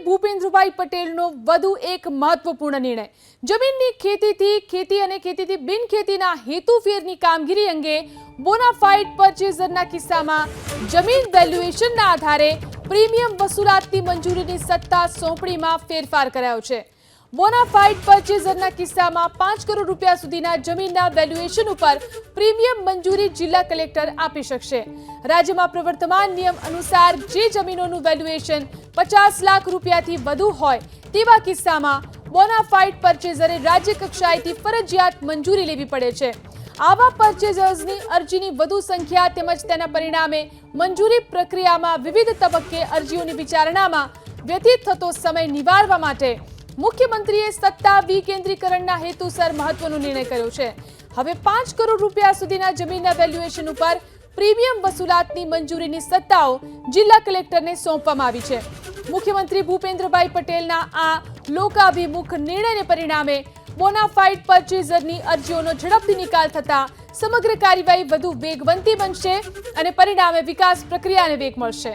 ભૂપેન્દ્રભાઈ પટેલનો વધુ એક મહત્વપૂર્ણ નિર્ણય જમીનની ખેતી અને ખેતીથી બિનખેતીના હેતુફેરની કામગીરી અંગે બોનાફાઇડ પરચેઝરના કિસ્સામાં જમીન વેલ્યુએશનના આધારે પ્રીમિયમ વસૂલાતની મંજૂરીની સત્તા સોંપણીમાં ફેરફાર કરાયો છે। બોનાફાઇડ પરચેઝરના કિસ્સામાં 5 કરોડ રૂપિયા સુધીના જમીનના વેલ્યુએશન ઉપર પ્રીમિયમ મંજૂરી જિલ્લા કલેક્ટર આપી શકશે। રાજ્યમાં પ્રવર્તમાન નિયમ અનુસાર જે જમીનોનું વેલ્યુએશન 50 લાખ રૂપિયાથી વધુ હોય તેવા કિસ્સામાં બોનાફાઇડ પરચેઝરે રાજ્ય કક્ષાએથી ફરજિયાત મંજૂરી લેવી પડે છે। આવા પરચેઝર્સની અરજીની વધુ સંખ્યા તેમજ તેના પરિણામે મંજૂરી પ્રક્રિયામાં વિવિધ તબક્કે અરજીઓની વિચારણામાં વ્યતીત થતો સમય નિવારવા માટે મુખ્યમંત્રીએ સત્તા વિકેન્દ્રીકરણના હેતુસર મહત્વનો નિર્ણય કર્યો છે। હવે 5 કરોડ રૂપિયા સુધીના જમીનના વેલ્યુએશન ઉપર પ્રીમિયમ વસૂલાતની મંજૂરીની સત્તાઓ જિલ્લા કલેક્ટરને સોંપવામાં આવી છે। મુખ્યમંત્રી ભૂપેન્દ્રભાઈ પટેલના આ લોકાભિમુખ નિર્ણયને પરિણામે બોનાફાઇડ પરચેઝરની અરજીઓનો ઝડપથી નિકાલ થતા સમગ્ર કાર્યવાહી વધુ વેગવંતી બનશે અને પરિણામે વિકાસ પ્રક્રિયાને વેગ મળશે।